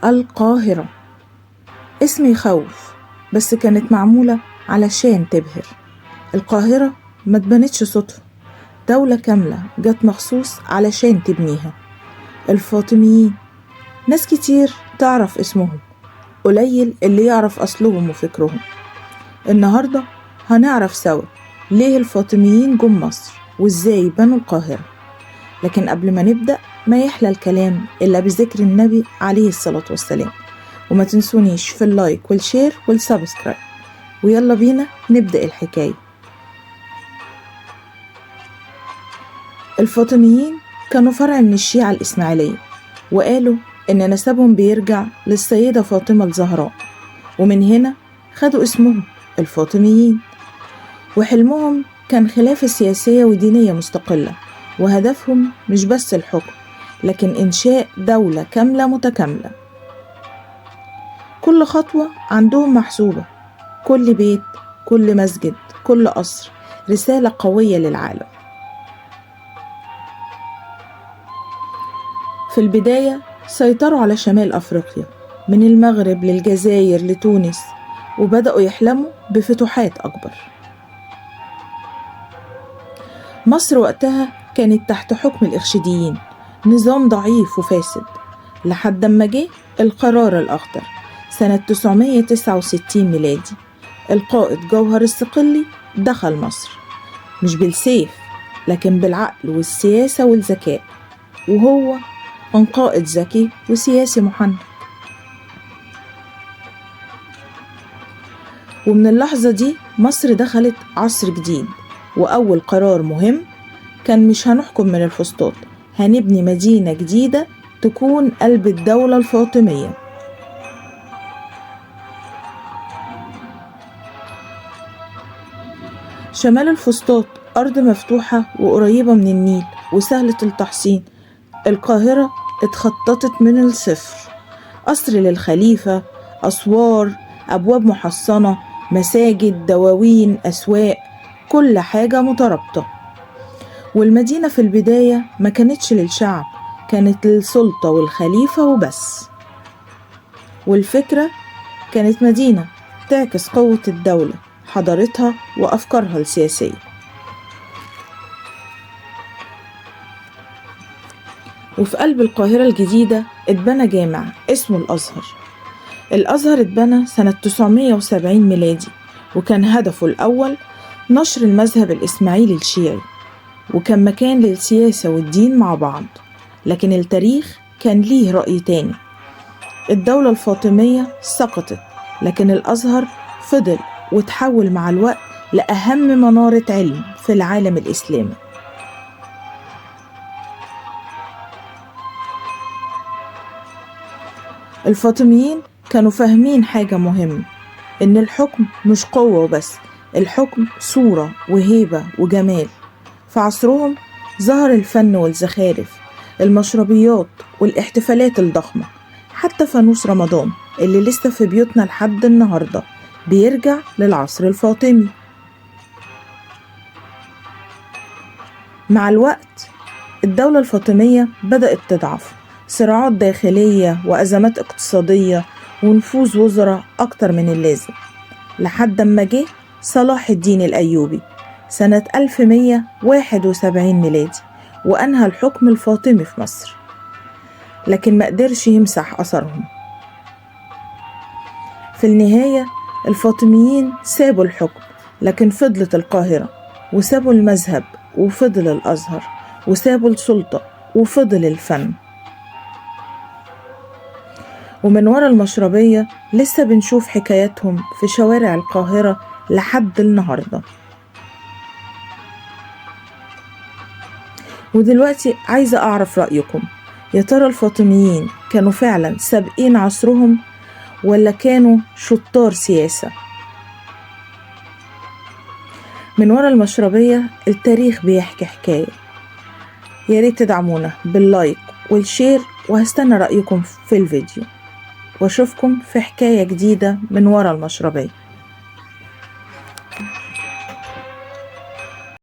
القاهرة. اسم يخوف، بس كانت معمولة علشان تبهر. القاهرة ما اتبنتش صدفة، دولة كاملة جت مخصوص علشان تبنيها. الفاطميين ناس كتير تعرف اسمهم، قليل اللي يعرف أصلهم وفكرهم. النهاردة هنعرف سوا ليه الفاطميين جم مصر وازاي بنوا القاهرة. لكن قبل ما نبدأ، ما يحلى الكلام إلا بذكر النبي عليه الصلاة والسلام، وما تنسونيش في اللايك والشير والسبسكرايب. ويلا بينا نبدأ الحكاية. الفاطميين كانوا فرع من الشيعة الإسماعيلية، وقالوا إن نسبهم بيرجع للسيدة فاطمة الزهراء، ومن هنا خدوا اسمهم الفاطميين. وحلمهم كان خلافة سياسية ودينية مستقلة، وهدفهم مش بس الحكم، لكن إنشاء دولة كاملة متكاملة. كل خطوة عندهم محسوبة، كل بيت، كل مسجد، كل قصر رسالة قوية للعالم. في البداية سيطروا على شمال أفريقيا من المغرب للجزائر لتونس، وبدأوا يحلموا بفتوحات أكبر. مصر وقتها كانت تحت حكم الإرشيديين، نظام ضعيف وفاسد، لحد ما جه القرار الأخضر سنة 969 ميلادي. القائد جوهر الصقلي دخل مصر مش بالسيف، لكن بالعقل والسياسة والذكاء، وهو كان قائد ذكي وسياسي محنك. ومن اللحظة دي مصر دخلت عصر جديد، وأول قرار مهم كان مش هنحكم من الفسطاط، هنبني مدينة جديدة تكون قلب الدولة الفاطمية. شمال الفسطاط أرض مفتوحة وقريبة من النيل وسهلة التحصين. القاهرة اتخططت من الصفر، قصر للخليفة، أسوار، أبواب محصنة، مساجد، دواوين، أسواق، كل حاجة مترابطة. والمدينة في البداية ما كانتش للشعب، كانت للسلطة والخليفة وبس. والفكرة كانت مدينة تعكس قوة الدولة، حضارتها وأفكارها السياسية. وفي قلب القاهرة الجديدة اتبنى جامع اسمه الأزهر. الأزهر اتبنى سنة 970 ميلادي، وكان هدفه الأول نشر المذهب الإسماعيلي الشيعي، وكان مكان للسياسة والدين مع بعض. لكن التاريخ كان ليه رأي تاني. الدولة الفاطمية سقطت، لكن الأزهر فضل وتحول مع الوقت لأهم منارة علم في العالم الإسلامي. الفاطميين كانوا فاهمين حاجة مهمة، إن الحكم مش قوة وبس، الحكم صورة وهيبة وجمال. في عصرهم ظهر الفن والزخارف، المشربيات والاحتفالات الضخمة، حتى فانوس رمضان اللي لسه في بيوتنا لحد النهاردة بيرجع للعصر الفاطمي. مع الوقت الدولة الفاطمية بدأت تضعف، صراعات داخلية وأزمات اقتصادية ونفوذ وزراء أكتر من اللازم، لحد ما جه صلاح الدين الأيوبي سنة 1171 ميلادي وأنهى الحكم الفاطمي في مصر. لكن ما قدرش يمسح أثرهم. في النهاية الفاطميين سابوا الحكم، لكن فضلت القاهرة، وسابوا المذهب وفضل الأزهر، وسابوا السلطة وفضل الفن. ومن ورا المشربية لسه بنشوف حكاياتهم في شوارع القاهرة لحد النهاردة. ودلوقتي عايزة أعرف رأيكم، يا ترى الفاطميين كانوا فعلا سابقين عصرهم ولا كانوا شطار سياسة؟ من ورا المشربية التاريخ بيحكي حكاية. يا ريت تدعمونا باللايك والشير، وهستنى رأيكم في الفيديو، واشوفكم في حكاية جديدة من ورا المشربية.